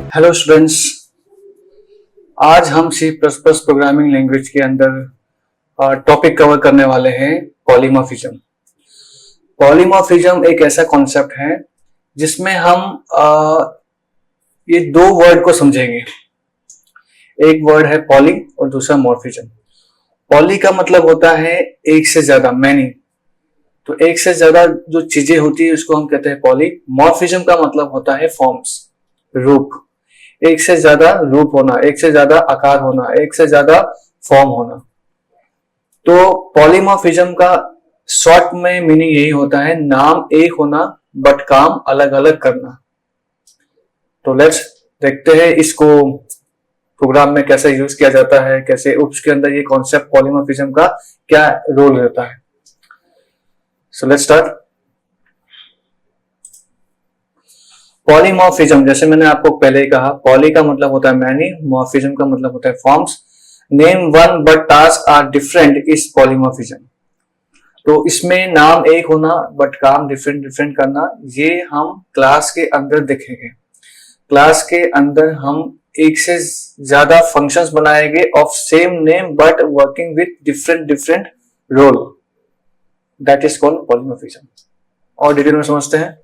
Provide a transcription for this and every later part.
Hello students, आज हम C plus plus programming language के अंदर टॉपिक कवर करने वाले हैं पॉलीमॉर्फिज्म। पॉलीमॉर्फिज्म एक ऐसा कॉन्सेप्ट है जिसमें हम ये दो वर्ड को समझेंगे। एक वर्ड है पॉली और दूसरा मॉर्फिज्म। पॉली का मतलब होता है एक से ज्यादा, मैनी। तो एक से ज्यादा जो चीजें होती है उसको हम कहते हैं पॉली। मॉर्फिज्म का मतलब होता है फॉर्म्स, रूप। एक से ज्यादा रूप होना, एक से ज्यादा आकार होना, एक से ज्यादा फॉर्म होना। तो पॉलीमॉर्फिज्म का शॉर्ट में मीनिंग यही होता है, नाम एक होना बट काम अलग अलग करना। तो लेट्स देखते हैं इसको प्रोग्राम में कैसे यूज किया जाता है, कैसे उसके अंदर ये कॉन्सेप्ट पॉलीमॉर्फिज्म का क्या रोल रहता है। So let's start. पॉलीमॉर्फिज्म, जैसे मैंने आपको पहले ही कहा, पॉली का मतलब होता है मैनी, मॉर्फिज्म का मतलब होता है forms. Name one but task are different is polymorphism. तो इसमें नाम एक होना बट काम डिफरेंट डिफरेंट करना, ये हम क्लास के अंदर देखेंगे। क्लास के अंदर हम एक से ज्यादा फंक्शंस बनाएंगे of same name but working with different different role, that is called polymorphism. और डिटेल में समझते हैं।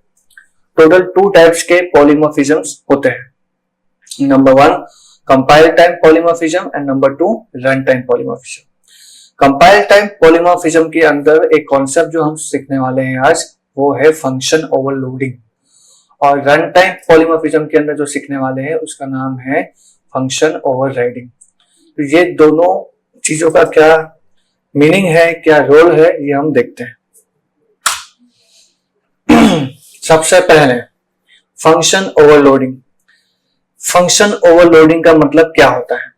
टोटल टू टाइप्स के पॉलीमॉर्फिज्म्स होते हैं। Number one, compile time polymorphism and number two, run time polymorphism. Compile time polymorphism के अंदर एक कॉन्सेप्ट जो हम सीखने वाले हैं आज, वो है फंक्शन ओवरलोडिंग। और रन टाइम पॉलीमॉर्फिज्म के अंदर जो सीखने वाले हैं उसका नाम है फंक्शन ओवरराइडिंग। तो ये दोनों चीजों का क्या मीनिंग है, क्या रोल है, ये हम देखते हैं। सबसे पहले फंक्शन ओवरलोडिंग। फंक्शन ओवरलोडिंग का मतलब क्या होता है?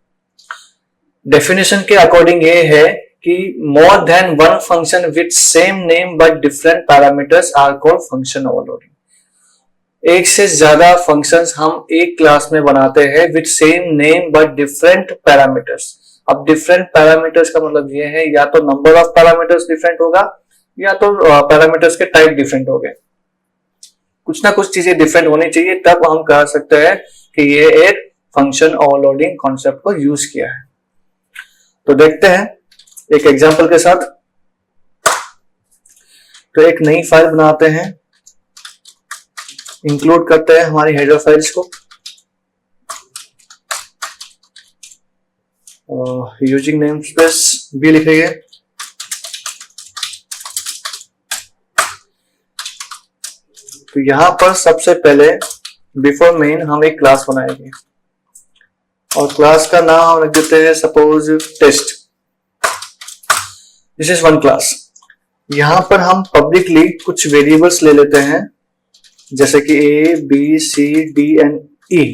डेफिनेशन के अकॉर्डिंग ये है कि more than one function with same name but different parameters are called function overloading. एक से ज्यादा फंक्शंस हम एक क्लास में बनाते हैं with same name but different parameters. अब डिफरेंट पैरामीटर्स का मतलब ये है, या तो नंबर ऑफ पैरामीटर्स डिफरेंट होगा या तो पैरामीटर्स के टाइप डिफरेंट हो गए। कुछ ना कुछ चीजें डिफरेंट होनी चाहिए, तब हम कह सकते हैं कि ये एक फंक्शन ओवरलोडिंग कॉन्सेप्ट को यूज किया है। तो देखते हैं एक एग्जांपल के साथ। तो एक नई फाइल बनाते हैं, इंक्लूड करते हैं हमारी हेडर फाइल्स को, यूजिंग नेमस्पेस भी लिखेंगे। तो यहां पर सबसे पहले बिफोर मेन हम एक क्लास बनाएंगे और क्लास का नाम हम रख देते हैं suppose test. This is one class. यहां पर हम पब्लिकली कुछ वेरिएबल्स ले लेते हैं, जैसे कि A B C D and E.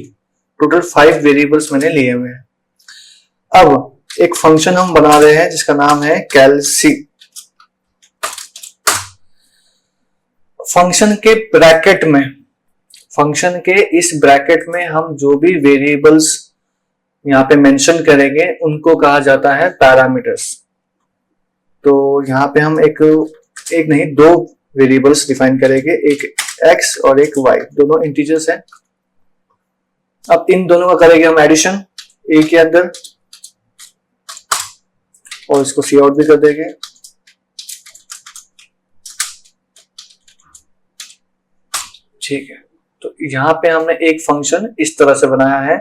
Total 5 variables मैंने लिए हुए हैं। अब एक फंक्शन हम बना रहे हैं जिसका नाम है कैलसी। फंक्शन के ब्रैकेट में, फंक्शन के इस ब्रैकेट में हम जो भी वेरिएबल्स यहाँ पे मेंशन करेंगे उनको कहा जाता है पैरामीटर्स। तो यहाँ पे हम एक नहीं, 2 वेरिएबल्स डिफाइन करेंगे, एक x और एक y, दोनों इंटीजर्स हैं। अब इन दोनों का करेंगे हम एडिशन a के अंदर और इसको सी आउट भी कर देंगे। ठीक है, तो यहाँ पे हमने एक फंक्शन इस तरह से बनाया है।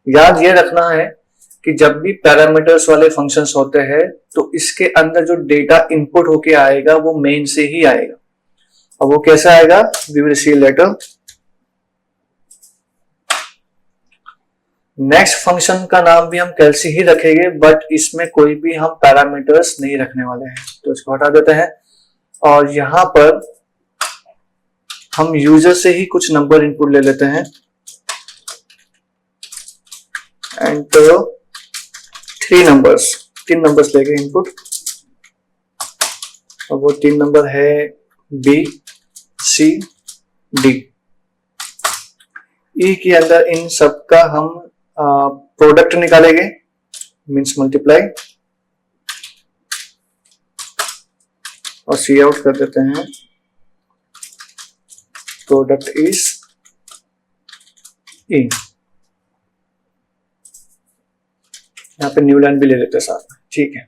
याद ये रखना है कि जब भी पैरामीटर्स वाले फंक्शंस होते हैं तो इसके अंदर जो डेटा इनपुट होके आएगा वो मेन से ही आएगा। अब वो कैसे आएगा, we will see later. Next function का नाम भी हम कैलसी ही रखेंगे, बट इसमें कोई भी हम पैरामीटर्स नहीं रखने वाले हैं, तो इसको हटा देते हैं। और यहां पर हम यूजर से ही कुछ नंबर इनपुट ले लेते हैं। एंटर 3 नंबर्स लेंगे इनपुट। और वो 3 नंबर है बी सी डी। ई के अंदर इन सब का हम प्रोडक्ट निकालेंगे, मीन्स मल्टीप्लाई, और सी आउट कर देते हैं प्रोडक्ट इज ई। पे न्यू लाइन भी ले लेते हैं साथ में, ठीक है।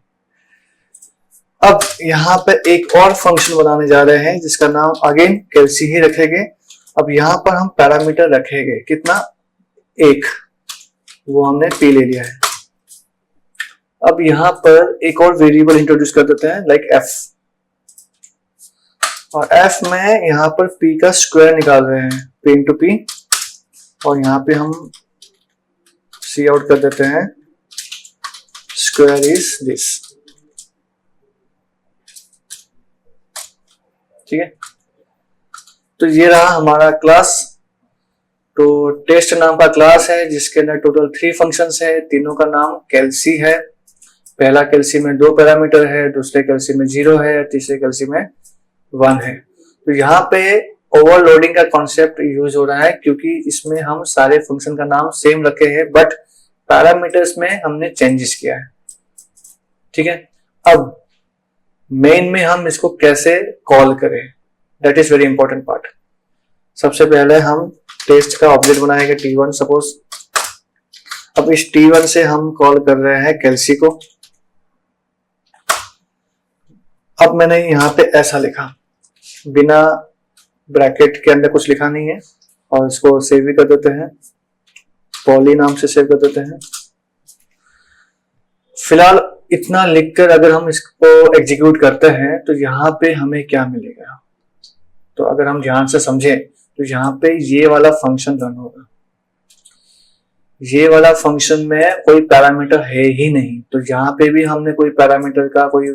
अब यहाँ पे एक और फंक्शन बनाने जा रहे हैं जिसका नाम अगेन कैलसी ही रखेंगे। अब यहाँ पर हम पैरामीटर रखेंगे कितना, एक, वो हमने p ले लिया है। अब यहाँ पर एक और वेरिएबल इंट्रोड्यूस कर देते हैं लाइक f, और f में यहाँ पर p का स्क्वायर निकाल रहे हैं, p इंटू p, और यहाँ पे हम सी आउट कर देते हैं स्क्वायर इज दिस, ठीक है। तो ये रहा हमारा क्लास। तो टेस्ट नाम का क्लास है जिसके अंदर टोटल 3 फंक्शंस है, तीनों का नाम कैलसी है। पहला कैलसी में 2 पैरामीटर है, दूसरे कैलसी में 0 है, तीसरे कैलसी में 1 है। तो यहाँ पे ओवरलोडिंग का कॉन्सेप्ट यूज हो रहा है क्योंकि इसमें हम सारे फंक्शन का नाम सेम रखे हैं बट पैरामीटर्स में हमने चेंजेस किया है, ठीक है। अब मेन में हम इसको कैसे कॉल करें, that is very important part. सबसे पहले हम टेस्ट का ऑब्जेक्ट बनाएंगे t1 सपोज। अब इस t1 से हम कॉल कर रहे हैं कैलसी को। अब मैंने यहाँ पे ऐसा लिखा, बिना ब्रैकेट के अंदर कुछ लिखा नहीं है, और इसको सेव भी कर देते हैं, पॉली नाम से सेव कर देते हैं। फिलहाल इतना लिखकर अगर हम इसको एग्जीक्यूट करते हैं तो यहाँ पे हमें क्या मिलेगा, तो अगर हम ध्यान से समझें तो यहाँ पे ये वाला फंक्शन रन होगा। ये वाला फंक्शन में कोई पैरामीटर है ही नहीं, तो यहाँ पे भी हमने कोई पैरामीटर का कोई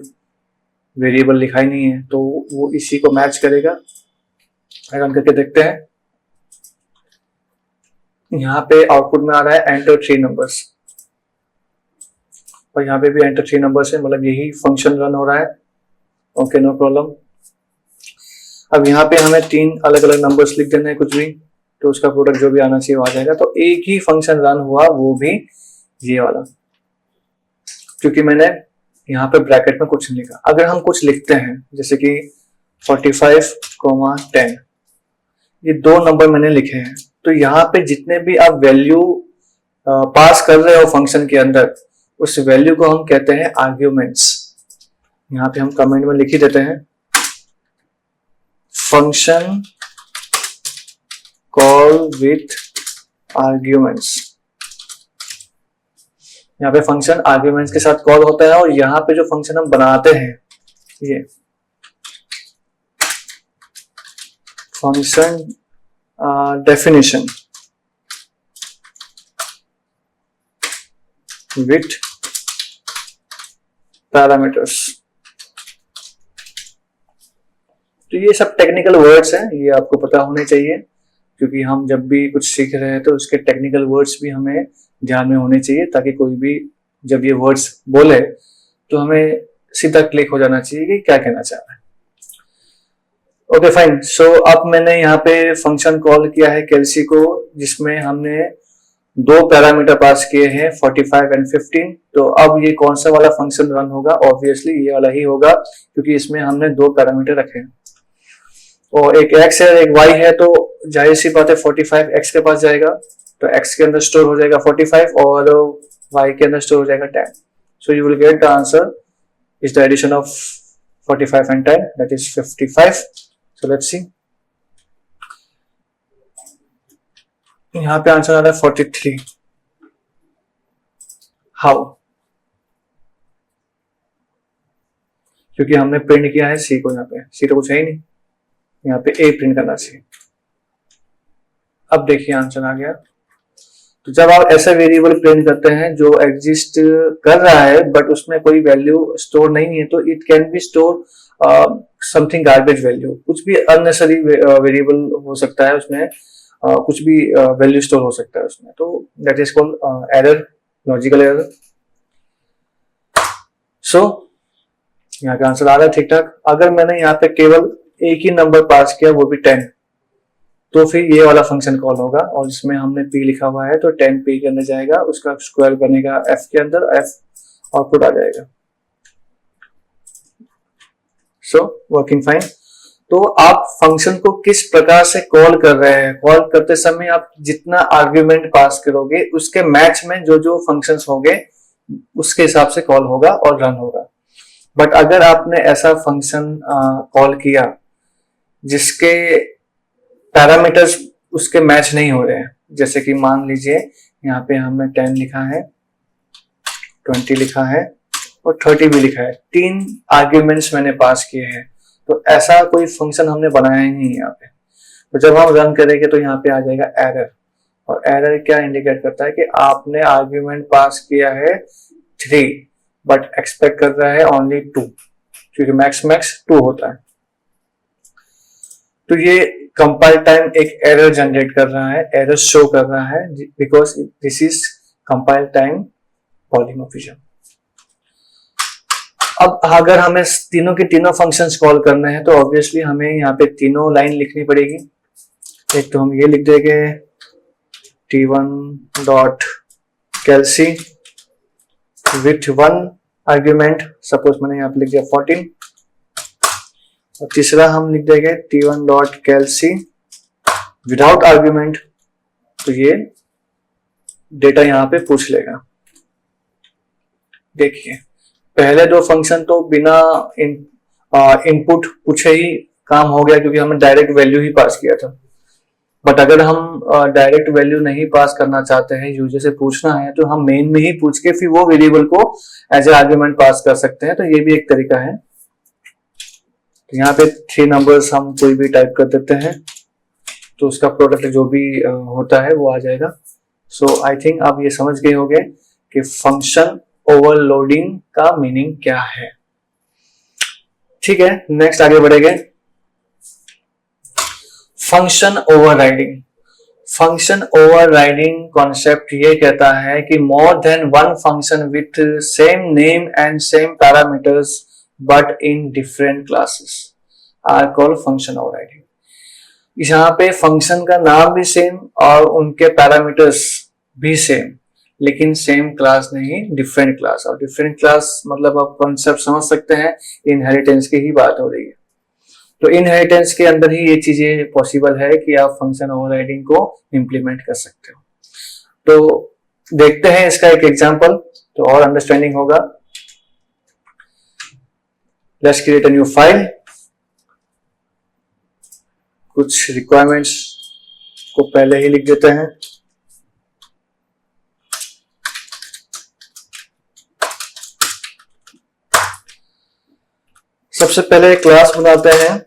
वेरिएबल लिखा ही नहीं है, तो वो इसी को मैच करेगा। रन करके देखते हैं, यहाँ पे आउटपुट में आ रहा है एंटर 3 नंबर्स, और यहाँ पे भी एंटर 3 नंबर्स है, मतलब यही फंक्शन रन हो रहा है। Okay, no problem. अब यहाँ पे हमें 3 अलग अलग नंबर्स लिख देने हैं कुछ भी, तो उसका प्रोडक्ट जो भी आना चाहिए वो आ जाएगा। तो एक ही फंक्शन रन हुआ, वो भी ये वाला, क्योंकि मैंने यहाँ पे ब्रैकेट में कुछ नहीं लिखा। अगर हम कुछ लिखते हैं जैसे कि 45, 10, ये 2 नंबर मैंने लिखे हैं, तो यहाँ पे जितने भी आप वैल्यू पास कर रहे हो फंक्शन के अंदर, उस वैल्यू को हम कहते हैं आर्ग्यूमेंट्स। यहाँ पे हम कमेंट में लिख ही देते हैं, फंक्शन कॉल विथ आर्ग्यूमेंट्स। यहाँ पे फंक्शन आर्ग्यूमेंट्स के साथ कॉल होता है, और यहाँ पे जो फंक्शन हम बनाते हैं ये फंक्शन डेफिनेशन विथ पैरामीटर्स। तो ये सब टेक्निकल वर्ड्स हैं, ये आपको पता होने चाहिए, क्योंकि हम जब भी कुछ सीख रहे हैं तो उसके टेक्निकल वर्ड्स भी हमें ध्यान में होने चाहिए, ताकि कोई भी जब ये वर्ड्स बोले तो हमें सीधा क्लिक हो जाना चाहिए कि क्या कहना चाह रहा है। Okay fine. सो अब मैंने यहाँ पे फंक्शन कॉल किया है कैलसी को, जिसमें हमने 2 पैरामीटर पास किए हैं 45 एंड 15। तो अब ये कौन सा वाला फंक्शन रन होगा, ऑब्वियसली ये वाला ही होगा, क्योंकि इसमें हमने 2 पैरामीटर रखे हैं, और एक x है और एक y है, तो जाहिर सी बात है 45 x के पास जाएगा, तो x के अंदर स्टोर हो जाएगा 45 और y के अंदर स्टोर हो जाएगा 10। So you will get the answer is the addition of 45 and 10, that is 55। So let's see, यहाँ पे आंसर आ रहा है 43। हाउ? क्योंकि हमने प्रिंट किया है सी को, यहाँ पे सी तो कुछ है ही नहीं, यहाँ पे ए प्रिंट करना चाहिए। अब देखिए आंसर आ गया। तो जब आप ऐसा वेरिएबल प्रिंट करते हैं जो एग्जिस्ट कर रहा है बट उसमें कोई वैल्यू स्टोर नहीं है, तो it can be store something garbage value, कुछ भी अननेसेसरी वेरिएबल हो सकता है उसमें, कुछ भी वैल्यू स्टोर हो सकता है उसमें, तो that is called error, logical error. So यहाँ का आंसर आ रहा है ठीक ठाक। अगर मैंने यहाँ पे केवल एक ही नंबर पास किया, वो भी 10, तो फिर ये वाला फंक्शन कॉल होगा, और इसमें हमने p लिखा हुआ है तो 10 p के अंदर जाएगा, उसका स्क्वायर बनेगा f के अंदर, f आउटपुट आ जाएगा। So working fine. तो आप फंक्शन को किस प्रकार से कॉल कर रहे हैं, कॉल करते समय आप जितना आर्ग्यूमेंट पास करोगे उसके मैच में जो जो फंक्शंस होंगे उसके हिसाब से कॉल होगा और रन होगा। बट अगर आपने ऐसा फंक्शन कॉल किया जिसके पैरामीटर्स उसके मैच नहीं हो रहे हैं, जैसे कि मान लीजिए यहाँ पे हमने 10 लिखा है, 20 लिखा है और 30 भी लिखा है, 3 आर्ग्यूमेंट्स मैंने पास किए हैं, तो ऐसा कोई फंक्शन हमने बनाया ही नहीं यहाँ पे। तो जब हम रन करेंगे तो यहाँ पे आ जाएगा एरर, और एरर क्या इंडिकेट करता है कि आपने आर्ग्यूमेंट पास किया है 3 बट एक्सपेक्ट कर रहा है ओनली 2, क्योंकि मैक्स 2 होता है। तो ये कंपाइल टाइम एक एरर जनरेट कर रहा है, एरर शो कर रहा है, because this is compile time polymorphism. अब अगर हमें तीनों के तीनों फंक्शंस कॉल करने हैं तो ऑब्वियसली हमें यहाँ पे तीनों लाइन लिखनी पड़ेगी। एक तो हम ये लिख देंगे t1 डॉट कैल्सी विथ 1 आर्ग्यूमेंट, सपोज मैंने यहाँ पे लिख दिया 14, और तीसरा हम लिख देंगे t1 डॉट कैल्सी विदाउट आर्ग्यूमेंट, तो ये डेटा यहाँ पे पूछ लेगा। देखिए पहले दो फंक्शन तो बिना इनपुट पूछे ही काम हो गया, क्योंकि हमने डायरेक्ट वैल्यू ही पास किया था। बट अगर हम डायरेक्ट वैल्यू नहीं पास करना चाहते हैं, यूजर से पूछना है, तो हम मेन में ही पूछ के फिर वो वेरिएबल को एज ए आर्ग्यूमेंट पास कर सकते हैं। तो ये भी एक तरीका है। तो यहाँ पे 3 नंबर्स हम कोई भी टाइप कर देते हैं, तो उसका प्रोडक्ट जो भी होता है वो आ जाएगा। सो आई थिंक आप ये समझ गए होंगे कि फंक्शन ओवरलोडिंग का मीनिंग क्या है। ठीक है, नेक्स्ट आगे बढ़ेंगे। Function overriding. Function overriding concept ये कहता है कि more than one function with same name and same parameters but in different classes are called function overriding. यहाँ पे फंक्शन का नाम भी सेम और उनके पैरामीटर्स भी सेम, लेकिन सेम क्लास नहीं, डिफरेंट क्लास। और डिफरेंट क्लास मतलब आप कॉन्सेप्ट समझ सकते हैं, इनहेरिटेंस की ही बात हो रही है। तो इनहेरिटेंस के अंदर ही ये चीजें पॉसिबल है कि आप फंक्शन ओवरराइडिंग को इंप्लीमेंट कर सकते हो। तो देखते हैं इसका एक एग्जांपल, तो और अंडरस्टैंडिंग होगा। Let's create a new file. कुछ रिक्वायरमेंट्स को पहले ही लिख देते हैं। सबसे पहले क्लास बनाते हैं।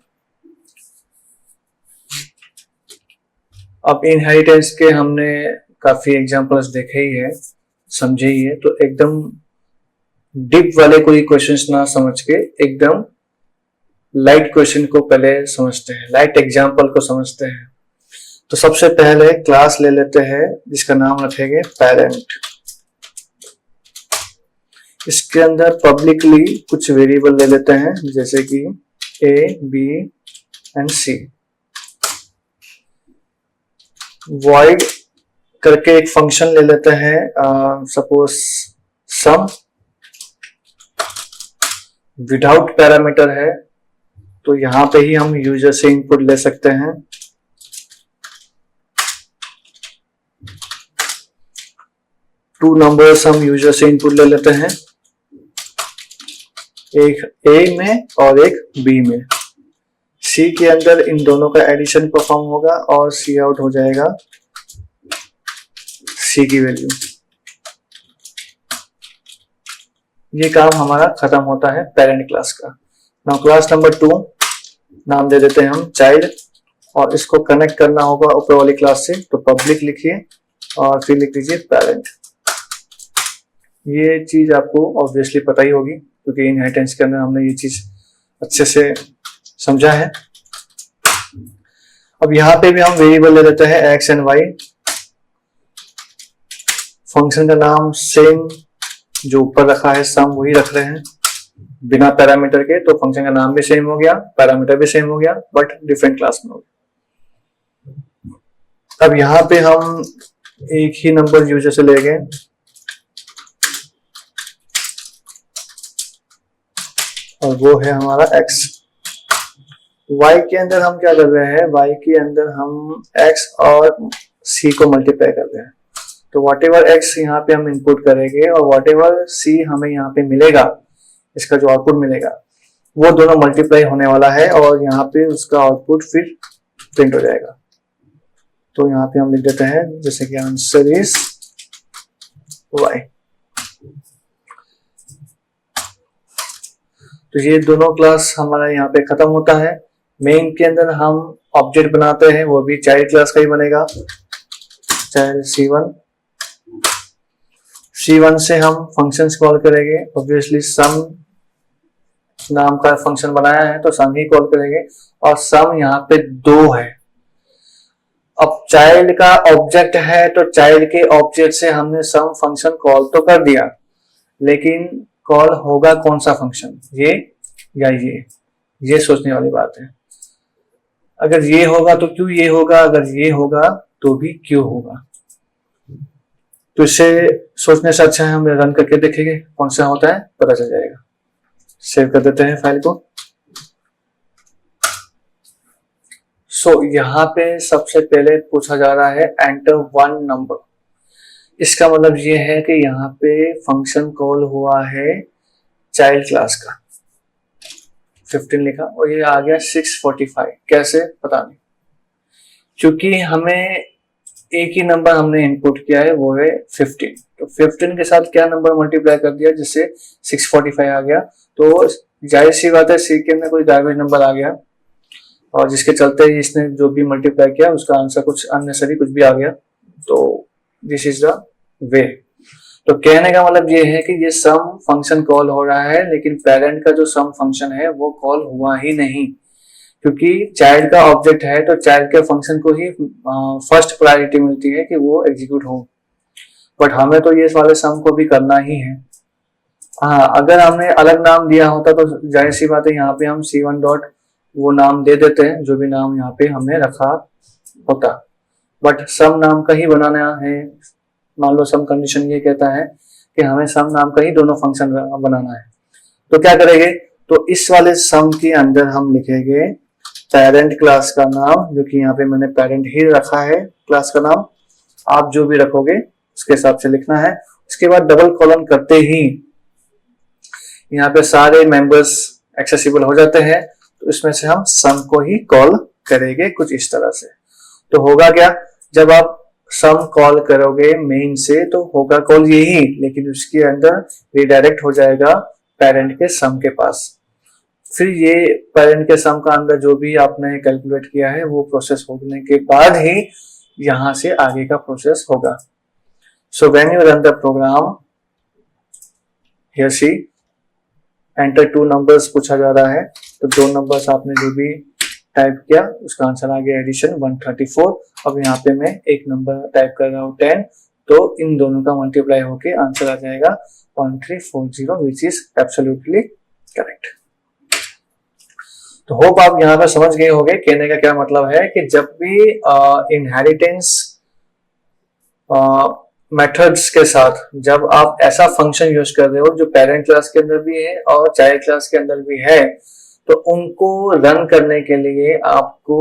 अब इनहेरिटेंस के हमने काफी एग्जांपल्स देखे ही है, समझे ही है, तो एकदम डीप वाले कोई क्वेश्चंस ना समझ के एकदम लाइट क्वेश्चन को पहले समझते हैं, लाइट एग्जांपल को समझते हैं। तो सबसे पहले क्लास ले लेते हैं जिसका नाम रखेंगे पेरेंट। इसके अंदर पब्लिकली कुछ वेरिएबल ले लेते हैं, जैसे कि a, b and c। void करके एक फंक्शन ले लेते हैं, सपोज सम। विदाउट पैरामीटर है, तो यहां पे ही हम यूजर से इनपुट ले सकते हैं। टू नंबर्स हम यूजर से इनपुट ले लेते हैं, एक A में और एक B में। C के अंदर इन दोनों का एडिशन परफॉर्म होगा और C आउट हो जाएगा C की वैल्यू। ये काम हमारा खत्म होता है पेरेंट क्लास का। नाउ क्लास नंबर 2 नाम दे देते हैं हम चाइल्ड, और इसको कनेक्ट करना होगा ऊपर वाली क्लास से, तो पब्लिक लिखिए और फिर लिख लीजिए पेरेंट। ये चीज आपको ऑब्वियसली पता ही होगी, क्योंकि इनहेरिटेंस के अंदर हमने ये चीज अच्छे से समझा है। अब यहाँ पे भी हम वेरिएबल ले लेते हैं x एंड y। फंक्शन का नाम सेम जो ऊपर रखा है सम वही रख रहे हैं बिना पैरामीटर के, तो फंक्शन का नाम भी सेम हो गया, पैरामीटर भी सेम हो गया, बट डिफरेंट क्लास में हो गया। अब यहाँ पे हम एक ही नंबर यूजर से ले गए, और वो है हमारा x। y के अंदर हम क्या कर रहे हैं, y के अंदर हम x और c को मल्टीप्लाई कर रहे हैं। तो वॉट एवर एक्स यहाँ पे हम इनपुट करेंगे और वॉट एवर सी हमें यहाँ पे मिलेगा, इसका जो आउटपुट मिलेगा वो दोनों मल्टीप्लाई होने वाला है और यहाँ पे उसका आउटपुट फिर प्रिंट हो जाएगा। तो यहाँ पे हम लिख देते हैं जैसे कि आंसर इज y। तो ये दोनों क्लास हमारा यहाँ पे खत्म होता है। मेन के अंदर हम ऑब्जेक्ट बनाते हैं, वो भी चाइल्ड क्लास का ही बनेगा, चाइल्ड C1। C1 से हम फंक्शंस कॉल करेंगे। ऑब्वियसली सम नाम का फंक्शन बनाया है तो सम ही कॉल करेंगे और सम यहाँ पे 2 है। अब चाइल्ड का ऑब्जेक्ट है तो चाइल्ड के ऑब्जेक्ट से हमने सम फंक्शन कॉल तो कर दिया, लेकिन कॉल होगा कौन सा फंक्शन, ये या ये सोचने वाली बात है। अगर ये होगा तो क्यों ये होगा, अगर ये होगा तो भी क्यों होगा। तो इसे सोचने से अच्छा है हम रन करके देखेंगे कौन सा होता है, पता चल जाएगा। सेव कर देते हैं फाइल को। यहाँ पे सबसे पहले पूछा जा रहा है एंटर 1 नंबर। इसका मतलब ये है कि यहाँ पे फंक्शन कॉल हुआ है चाइल्ड क्लास का, 15 लिखा और ये आ गया 645। कैसे पता नहीं, क्योंकि हमें एक ही नंबर हमने इनपुट किया है वो है 15। तो 15 के साथ क्या नंबर मल्टीप्लाई कर दिया जिससे 645 आ गया। तो जाहिर सी बात है सी के अंदर कोई गार्बेज नंबर आ गया और जिसके चलते इसने जो भी मल्टीप्लाई किया उसका आंसर कुछ अननेसेसरी कुछ भी आ गया। तो दिस इज द वे। तो कहने का मतलब ये है कि ये सम फंक्शन कॉल हो रहा है, लेकिन पेरेंट का जो सम फंक्शन है वो कॉल हुआ ही नहीं, क्योंकि चाइल्ड का ऑब्जेक्ट है तो चाइल्ड के फंक्शन को ही फर्स्ट प्रायोरिटी मिलती है कि वो एग्जीक्यूट हो। बट हमें तो ये वाले सम को भी करना ही है। हाँ, अगर हमने अलग नाम दिया होता तो जाहिर सी बात है यहाँ पे हम C1 डॉट वो नाम दे देते हैं जो भी नाम यहाँ पे हमने रखा होता। बट सम नाम का ही बनाना है। मान लो सम कंडीशन ये कहता है कि हमें सम नाम का ही दोनों फंक्शन बनाना है। तो क्या करेंगे, तो इस वाले सम के अंदर हम लिखेंगे पेरेंट क्लास का नाम, जो कि यहाँ पे मैंने पेरेंट ही रखा है क्लास का नाम। आप जो भी रखोगे उसके हिसाब से लिखना है। उसके बाद डबल कॉलन करते ही यहाँ पे सारे मेंबर्स एक्सेसिबल हो जाते हैं। तो इसमें से हम सम को ही कॉल करेंगे कुछ इस तरह से। तो होगा क्या, जब आप सम कॉल करोगे मेन से तो होगा कॉल यही, लेकिन उसके अंदर रिडायरेक्ट हो जाएगा पेरेंट के सम के पास। फिर ये पेरेंट के सम का अंदर जो भी आपने कैलकुलेट किया है वो प्रोसेस होने के बाद ही यहां से आगे का प्रोसेस होगा। So when you run the program, here see enter 2 numbers पूछा जा रहा है। तो 2 नंबर्स आपने जो भी टाइप किया उसका आंसर आ गया एडिशन 134। अब यहाँ पे मैं एक नंबर टाइप कर रहा हूँ 10, तो इन दोनों का मल्टीप्लाई होके आंसर आ जाएगा 1340, विच इज एब्सोल्युटली करेक्ट। तो होप आप यहाँ पे समझ गए होंगे कहने का क्या मतलब है कि जब भी इनहेरिटेंस मेथड्स के साथ जब आप ऐसा फंक्शन यूज कर रहे हो जो पेरेंट क्लास के अंदर भी है और चाइल्ड क्लास के अंदर भी है, तो उनको रन करने के लिए आपको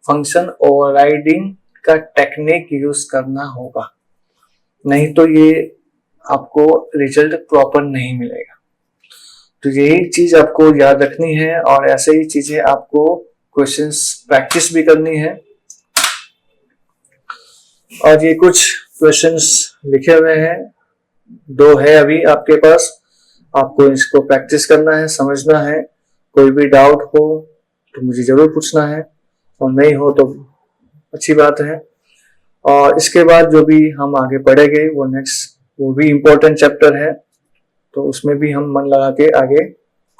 फंक्शन ओवरराइडिंग का टेक्निक यूज करना होगा, नहीं तो ये आपको रिजल्ट प्रॉपर नहीं मिलेगा। तो यही चीज आपको याद रखनी है और ऐसे ही चीजें आपको क्वेश्चंस प्रैक्टिस भी करनी है। और ये कुछ क्वेश्चंस लिखे हुए हैं, 2 है अभी आपके पास, आपको इसको प्रैक्टिस करना है, समझना है। कोई भी डाउट हो तो मुझे जरूर पूछना है और नहीं हो तो अच्छी बात है। और इसके बाद जो भी हम आगे पढ़ेंगे वो भी इम्पोर्टेंट चैप्टर है, तो उसमें भी हम मन लगा के आगे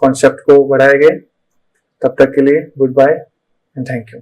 कॉन्सेप्ट को बढ़ाएंगे। तब तक के लिए good bye and thank you.